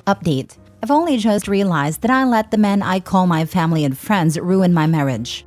Update. I've only just realized that I let the men I call my family and friends ruin my marriage.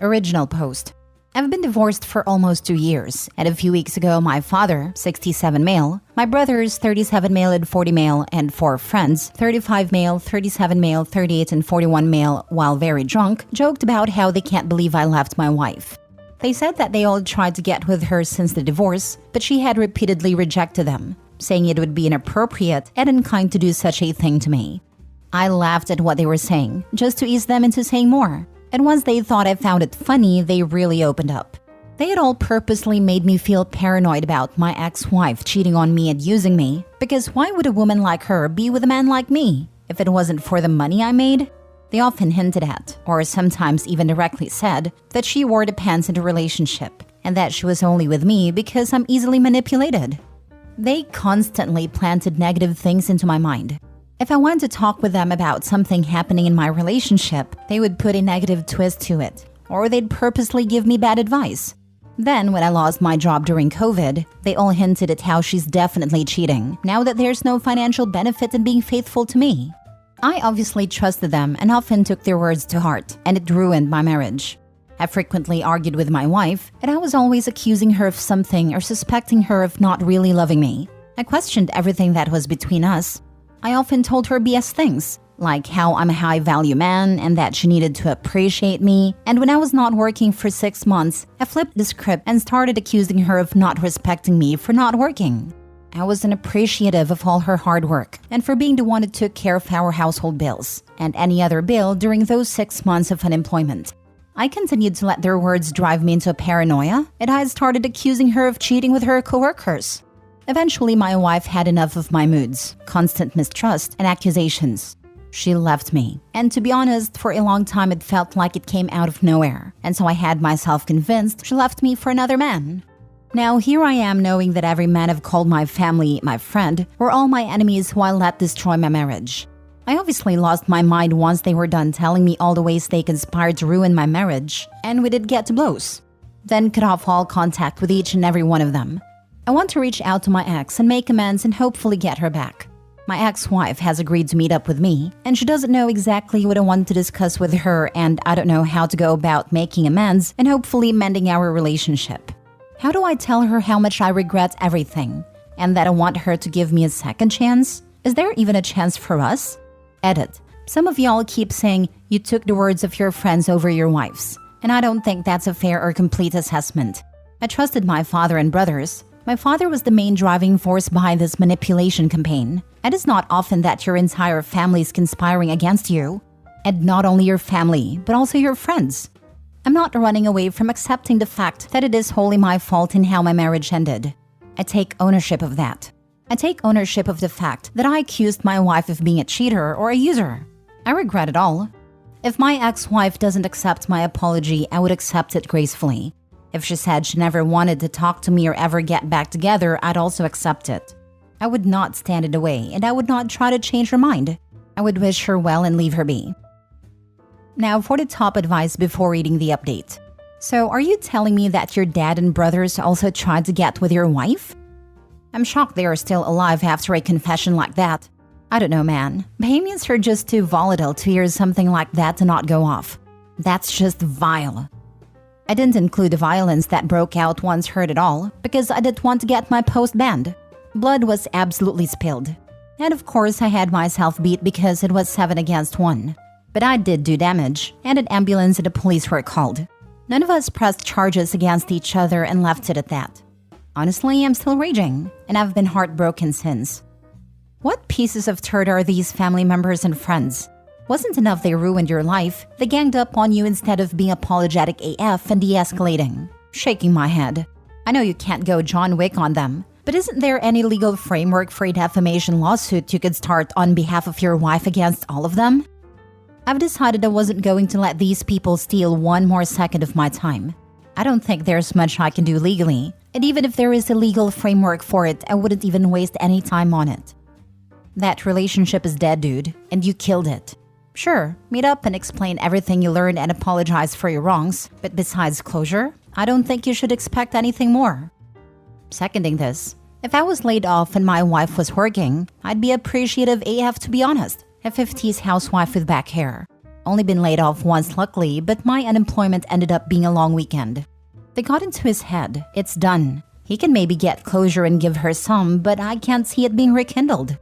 Original post. I've been divorced for almost 2 years, and a few weeks ago my father, 67 male, my brothers, 37 male and 40 male, and 4 friends, 35 male, 37 male, 38 and 41 male, while very drunk, joked about how they can't believe I left my wife. They said that they all tried to get with her since the divorce, but she had repeatedly rejected them, saying it would be inappropriate and unkind to do such a thing to me. I laughed at what they were saying, just to ease them into saying more. And once they thought I found it funny, they really opened up. They had all purposely made me feel paranoid about my ex-wife cheating on me and using me, because why would a woman like her be with a man like me if it wasn't for the money I made? They often hinted at, or sometimes even directly said, that she wore the pants in the relationship, and that she was only with me because I'm easily manipulated. They constantly planted negative things into my mind. If I wanted to talk with them about something happening in my relationship, they would put a negative twist to it, or they'd purposely give me bad advice. Then, when I lost my job during COVID, they all hinted at how she's definitely cheating, now that there's no financial benefit in being faithful to me. I obviously trusted them and often took their words to heart, and it ruined my marriage. I frequently argued with my wife, and I was always accusing her of something or suspecting her of not really loving me. I questioned everything that was between us. I often told her BS things, like how I'm a high-value man and that she needed to appreciate me. And when I was not working for 6 months, I flipped the script and started accusing her of not respecting me for not working. I was unappreciative of all her hard work and for being the one who took care of our household bills and any other bill during those 6 months of unemployment. I continued to let their words drive me into a paranoia, and I started accusing her of cheating with her coworkers. Eventually, my wife had enough of my moods, constant mistrust, and accusations. She left me. And to be honest, for a long time it felt like it came out of nowhere. And so I had myself convinced she left me for another man. Now here I am knowing that every man I've called my family, my friend, were all my enemies who I let destroy my marriage. I obviously lost my mind once they were done telling me all the ways they conspired to ruin my marriage, and we did get to blows. Then cut off all contact with each and every one of them. I want to reach out to my ex and make amends and hopefully get her back. My ex-wife has agreed to meet up with me, and she doesn't know exactly what I want to discuss with her, and I don't know how to go about making amends and hopefully mending our relationship. How do I tell her how much I regret everything, and that I want her to give me a second chance? Is there even a chance for us? Edit. Some of y'all keep saying you took the words of your friends over your wife's, and I don't think that's a fair or complete assessment. I trusted my father and brothers. My father was the main driving force behind this manipulation campaign. It is not often that your entire family is conspiring against you. And not only your family, but also your friends. I'm not running away from accepting the fact that it is wholly my fault in how my marriage ended. I take ownership of that. I take ownership of the fact that I accused my wife of being a cheater or a user. I regret it all. If my ex-wife doesn't accept my apology, I would accept it gracefully. If she said she never wanted to talk to me or ever get back together, I'd also accept it. I would not stand in the way, and I would not try to change her mind. I would wish her well and leave her be. Now for the top advice before reading the update. So, are you telling me that your dad and brothers also tried to get with your wife? I'm shocked they are still alive after a confession like that. I don't know, man. Bahamians are just too volatile to hear something like that to not go off. That's just vile. I didn't include the violence that broke out once heard it all, because I didn't want to get my post banned. Blood was absolutely spilled. And of course I had myself beat because it was 7 against 1. But I did do damage, and an ambulance and the police were called. None of us pressed charges against each other and left it at that. Honestly, I'm still raging, and I've been heartbroken since. What pieces of turd are these family members and friends? Wasn't enough they ruined your life, they ganged up on you instead of being apologetic AF and de-escalating. Shaking my head. I know you can't go John Wick on them, but isn't there any legal framework for a defamation lawsuit you could start on behalf of your wife against all of them? I've decided I wasn't going to let these people steal one more second of my time. I don't think there's much I can do legally, and even if there is a legal framework for it, I wouldn't even waste any time on it. That relationship is dead, dude, and you killed it. Sure, meet up and explain everything you learned and apologize for your wrongs, but besides closure, I don't think you should expect anything more. Seconding this, If I was laid off and my wife was working, I'd be appreciative AF, to be honest. A 50s housewife with back hair. Only been laid off once luckily, but my unemployment ended up being a long weekend. They got into his head. It's done. He can maybe get closure and give her some, but I can't see it being rekindled.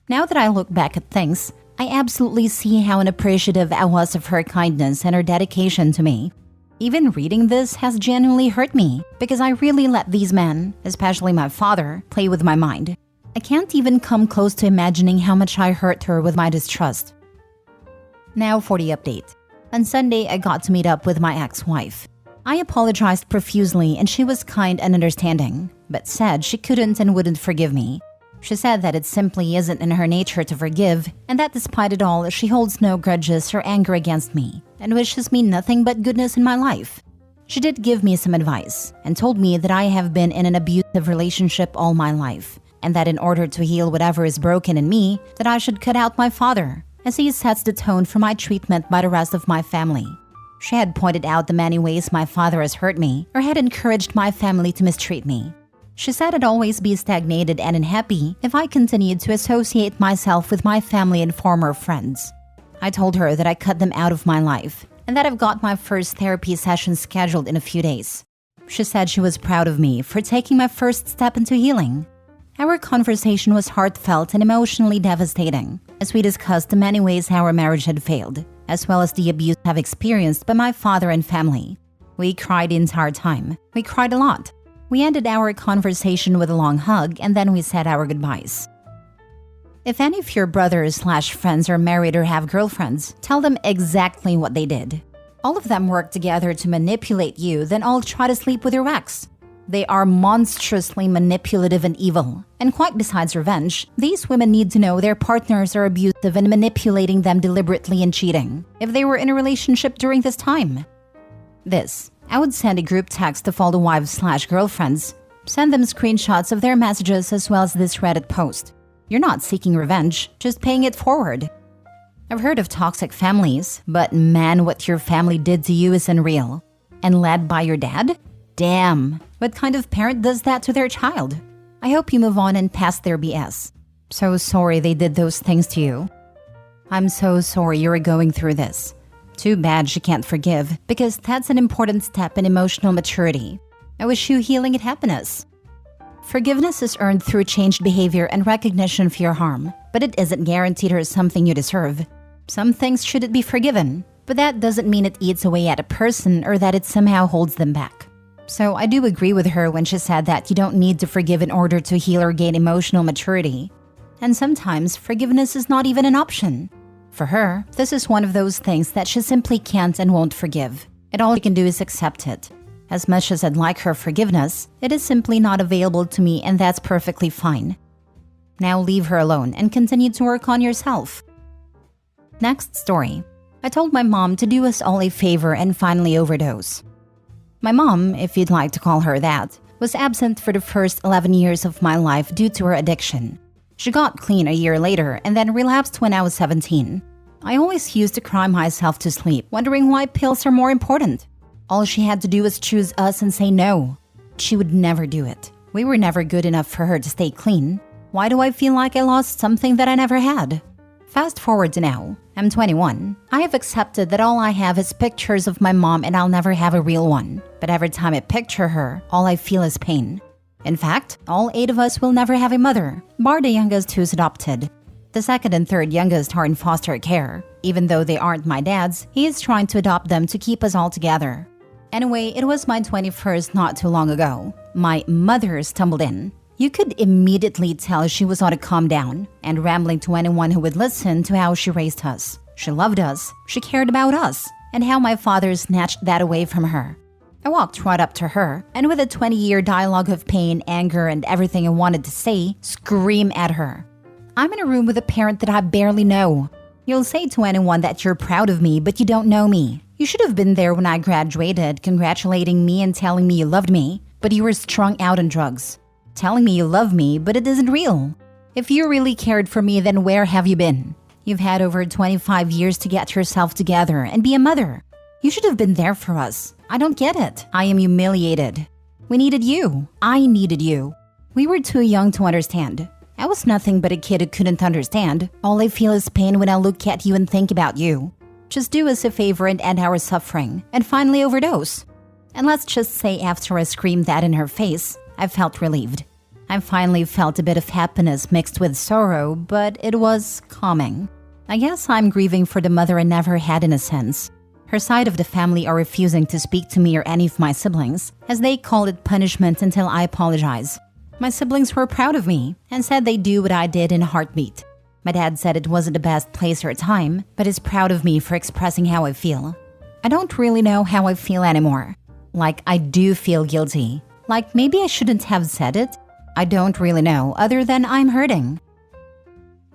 Now that I look back at things, I absolutely see how unappreciative I was of her kindness and her dedication to me. Even reading this has genuinely hurt me because I really let these men, especially my father, play with my mind. I can't even come close to imagining how much I hurt her with my distrust. Now for the update. On Sunday, I got to meet up with my ex-wife. I apologized profusely and she was kind and understanding, but said she couldn't and wouldn't forgive me. She said that it simply isn't in her nature to forgive, and that despite it all, she holds no grudges or anger against me, and wishes me nothing but goodness in my life. She did give me some advice, and told me that I have been in an abusive relationship all my life, and that in order to heal whatever is broken in me, that I should cut out my father, as he sets the tone for my treatment by the rest of my family. She had pointed out the many ways my father has hurt me, or had encouraged my family to mistreat me. She said I'd always be stagnated and unhappy if I continued to associate myself with my family and former friends. I told her that I cut them out of my life, and that I've got my first therapy session scheduled in a few days. She said she was proud of me for taking my first step into healing. Our conversation was heartfelt and emotionally devastating, as we discussed the many ways our marriage had failed, as well as the abuse I've experienced by my father and family. We cried the entire time. We cried a lot. We ended our conversation with a long hug, and then we said our goodbyes. If any of your brothers/friends are married or have girlfriends, tell them exactly what they did. All of them work together to manipulate you, then all try to sleep with your ex. They are monstrously manipulative and evil. And quite besides revenge, these women need to know their partners are abusive and manipulating them deliberately and cheating, if they were in a relationship during this time. I would send a group text of all the wives/girlfriends, send them screenshots of their messages as well as this Reddit post. You're not seeking revenge, just paying it forward. I've heard of toxic families, but man, what your family did to you is unreal. And led by your dad? Damn, what kind of parent does that to their child? I hope you move on and pass their BS. So sorry they did those things to you. I'm so sorry you're going through this. Too bad she can't forgive, because that's an important step in emotional maturity. I wish you healing and happiness. Forgiveness is earned through changed behavior and recognition of your harm, but it isn't guaranteed or something you deserve. Some things shouldn't be forgiven, but that doesn't mean it eats away at a person or that it somehow holds them back. So I do agree with her when she said that you don't need to forgive in order to heal or gain emotional maturity. And sometimes forgiveness is not even an option. For her, this is one of those things that she simply can't and won't forgive. And all she can do is accept it. As much as I'd like her forgiveness, it is simply not available to me, and that's perfectly fine. Now leave her alone and continue to work on yourself. Next story. I told my mom to do us all a favor and finally overdose. My mom, if you'd like to call her that, was absent for the first 11 years of my life due to her addiction. She got clean a year later and then relapsed when I was 17. I always used to cry myself to sleep, wondering why pills are more important. All she had to do was choose us and say no. She would never do it. We were never good enough for her to stay clean. Why do I feel like I lost something that I never had? Fast forward to now. I'm 21. I have accepted that all I have is pictures of my mom and I'll never have a real one. But every time I picture her, all I feel is pain. In fact, all 8 of us will never have a mother, bar the youngest who's adopted. The second and third youngest are in foster care. Even though they aren't my dad's, he is trying to adopt them to keep us all together. Anyway, it was my 21st not too long ago. My mother stumbled in. You could immediately tell she was on a calm down and rambling to anyone who would listen to how she raised us. She loved us, she cared about us, and how my father snatched that away from her. I walked right up to her, and with a 20-year dialogue of pain, anger, and everything I wanted to say, scream at her. I'm in a room with a parent that I barely know. You'll say to anyone that you're proud of me, but you don't know me. You should have been there when I graduated, congratulating me and telling me you loved me, but you were strung out on drugs. Telling me you love me, but it isn't real. If you really cared for me, then where have you been? You've had over 25 years to get yourself together and be a mother. You should have been there for us. I don't get it. I am humiliated. We needed you. I needed you. We were too young to understand. I was nothing but a kid who couldn't understand. All I feel is pain when I look at you and think about you. Just do us a favor and end our suffering, and finally overdose. And let's just say after I screamed that in her face, I felt relieved. I finally felt a bit of happiness mixed with sorrow, but it was calming. I guess I'm grieving for the mother I never had in a sense. Her side of the family are refusing to speak to me or any of my siblings, as they call it punishment until I apologize. My siblings were proud of me and said they'd do what I did in a heartbeat. My dad said it wasn't the best place or time, but is proud of me for expressing how I feel. I don't really know how I feel anymore. Like, I do feel guilty. Like, maybe I shouldn't have said it. I don't really know, other than I'm hurting.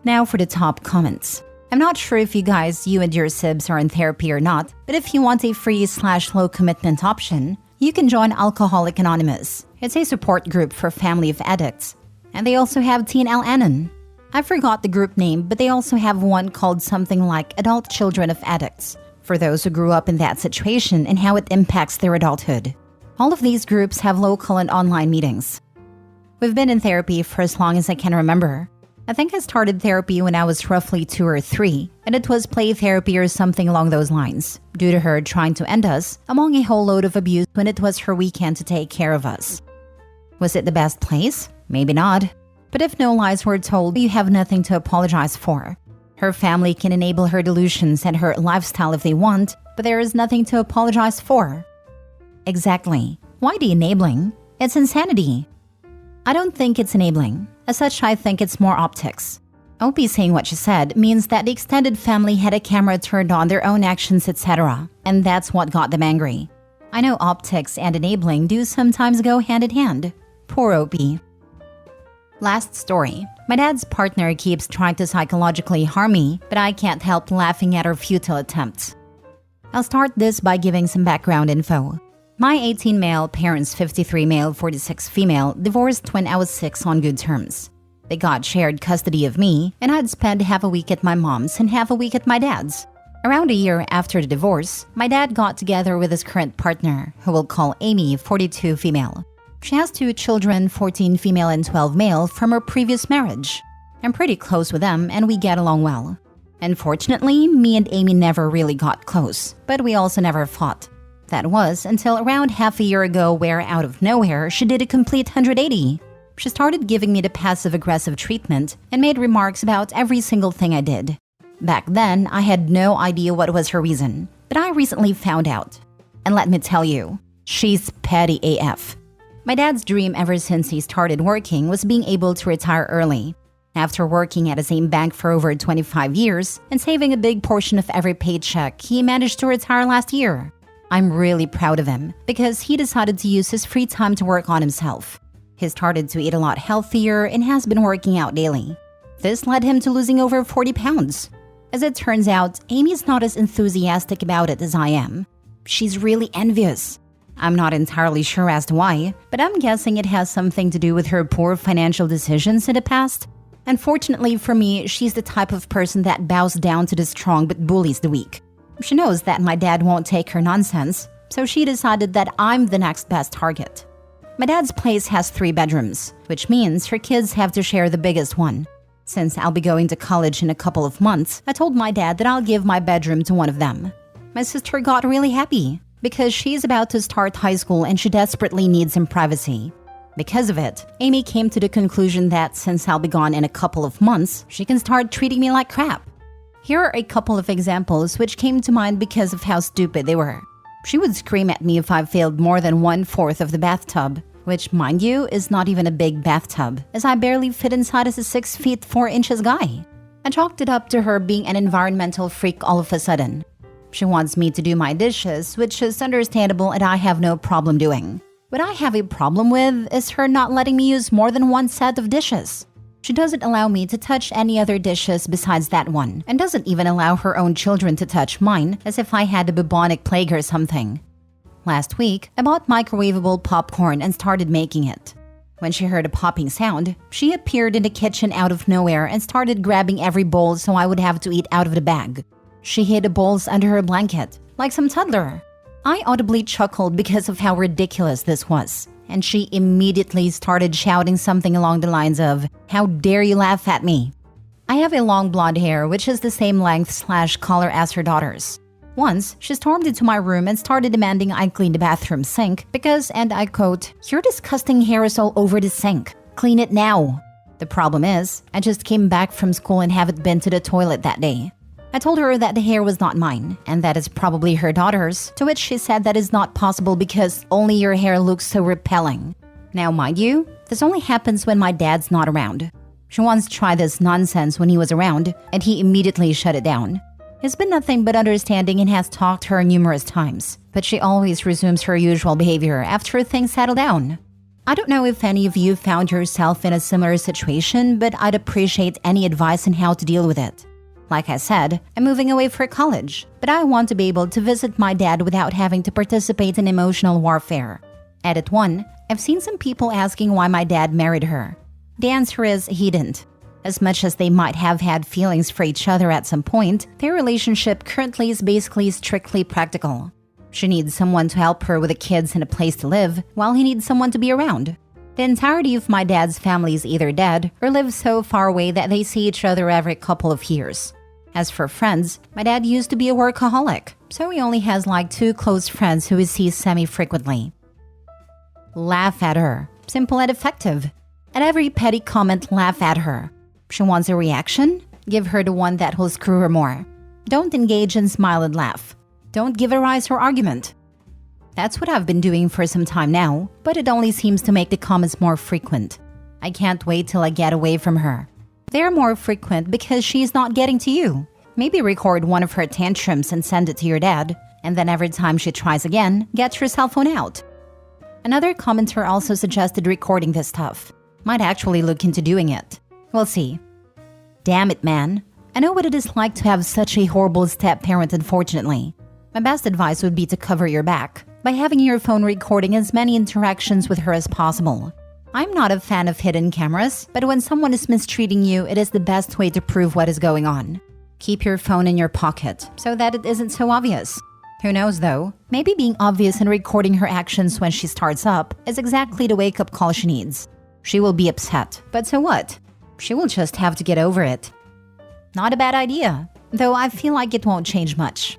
Now for the top comments. I'm not sure if you and your sibs are in therapy or not, but if you want a free/low commitment option, you can join Alcoholic Anonymous. It's a support group for family of addicts. And they also have Teen Al-Anon. I forgot the group name, but they also have one called something like Adult Children of Addicts, for those who grew up in that situation and how it impacts their adulthood. All of these groups have local and online meetings. We've been in therapy for as long as I can remember. I think I started therapy when I was roughly 2 or 3, and it was play therapy or something along those lines, due to her trying to end us among a whole load of abuse when it was her weekend to take care of us. Was it the best place? Maybe not. But if no lies were told, you have nothing to apologize for. Her family can enable her delusions and her lifestyle if they want, but there is nothing to apologize for. Exactly. Why the enabling? It's insanity. I don't think it's enabling. As such, I think it's more optics. Opie saying what she said means that the extended family had a camera turned on their own actions, etc. And that's what got them angry. I know optics and enabling do sometimes go hand in hand. Poor Opie. Last story. My dad's partner keeps trying to psychologically harm me, but I can't help laughing at her futile attempts. I'll start this by giving some background info. My 18 male, parents 53 male, 46 female, divorced when I was 6 on good terms. They got shared custody of me, and I'd spend half a week at my mom's and half a week at my dad's. Around a year after the divorce, my dad got together with his current partner, who we'll call Amy, 42 female. She has 2 children, 14 female and 12 male, from her previous marriage. I'm pretty close with them, and we get along well. Unfortunately, me and Amy never really got close, but we also never fought. That was until around half a year ago where, out of nowhere, she did a complete 180. She started giving me the passive-aggressive treatment and made remarks about every single thing I did. Back then, I had no idea what was her reason, but I recently found out. And let me tell you, she's petty AF. My dad's dream ever since he started working was being able to retire early. After working at the same bank for over 25 years and saving a big portion of every paycheck, he managed to retire last year. I'm really proud of him because he decided to use his free time to work on himself. He started to eat a lot healthier and has been working out daily. This led him to losing over 40 pounds. As it turns out, Amy's not as enthusiastic about it as I am. She's really envious. I'm not entirely sure as to why, but I'm guessing it has something to do with her poor financial decisions in the past. Unfortunately for me, she's the type of person that bows down to the strong but bullies the weak. She knows that my dad won't take her nonsense, so she decided that I'm the next best target. My dad's place has 3 bedrooms, which means her kids have to share the biggest one. Since I'll be going to college in a couple of months, I told my dad that I'll give my bedroom to one of them. My sister got really happy because she's about to start high school and she desperately needs some privacy. Because of it, Amy came to the conclusion that since I'll be gone in a couple of months, she can start treating me like crap. Here are a couple of examples which came to mind because of how stupid they were. She would scream at me if I failed more than 1/4 of the bathtub, which, mind you, is not even a big bathtub, as I barely fit inside as a 6 feet 4 inches guy. I chalked it up to her being an environmental freak all of a sudden. She wants me to do my dishes, which is understandable and I have no problem doing. What I have a problem with is her not letting me use more than 1 set of dishes. She doesn't allow me to touch any other dishes besides that one, and doesn't even allow her own children to touch mine as if I had a bubonic plague or something. Last week, I bought microwavable popcorn and started making it. When she heard a popping sound, she appeared in the kitchen out of nowhere and started grabbing every bowl so I would have to eat out of the bag. She hid the bowls under her blanket, like some toddler. I audibly chuckled because of how ridiculous this was, and she immediately started shouting something along the lines of, "How dare you laugh at me?" I have a long blonde hair which is the same length/color as her daughter's. Once, she stormed into my room and started demanding I clean the bathroom sink because, and I quote, "Your disgusting hair is all over the sink. Clean it now." The problem is, I just came back from school and haven't been to the toilet that day. I told her that the hair was not mine, and that is probably her daughter's, to which she said that is not possible because only your hair looks so repelling. Now, mind you, this only happens when my dad's not around. She once tried this nonsense when he was around, and he immediately shut it down. He's been nothing but understanding and has talked to her numerous times, but she always resumes her usual behavior after things settle down. I don't know if any of you found yourself in a similar situation, but I'd appreciate any advice on how to deal with it. Like I said, I'm moving away for college, but I want to be able to visit my dad without having to participate in emotional warfare. Edit 1. I've seen some people asking why my dad married her. The answer is he didn't. As much as they might have had feelings for each other at some point, their relationship currently is basically strictly practical. She needs someone to help her with the kids and a place to live, while he needs someone to be around. The entirety of my dad's family is either dead or live so far away that they see each other every couple of years. As for friends, my dad used to be a workaholic, so he only has like 2 close friends who he sees semi-frequently. Laugh at her. Simple and effective. At every petty comment, laugh at her. She wants a reaction? Give her the one that will screw her more. Don't engage in smile and laugh. Don't give a rise or argument. That's what I've been doing for some time now, but it only seems to make the comments more frequent. I can't wait till I get away from her. They're more frequent because she's not getting to you. Maybe record one of her tantrums and send it to your dad, and then every time she tries again, get your cell phone out. Another commenter also suggested recording this stuff. Might actually look into doing it. We'll see. Damn it, man. I know what it is like to have such a horrible step-parent, unfortunately. My best advice would be to cover your back by having your phone recording as many interactions with her as possible. I'm not a fan of hidden cameras, but when someone is mistreating you, it is the best way to prove what is going on. Keep your phone in your pocket so that it isn't so obvious. Who knows though, maybe being obvious and recording her actions when she starts up is exactly the wake-up call she needs. She will be upset, but so what? She will just have to get over it. Not a bad idea, though I feel like it won't change much.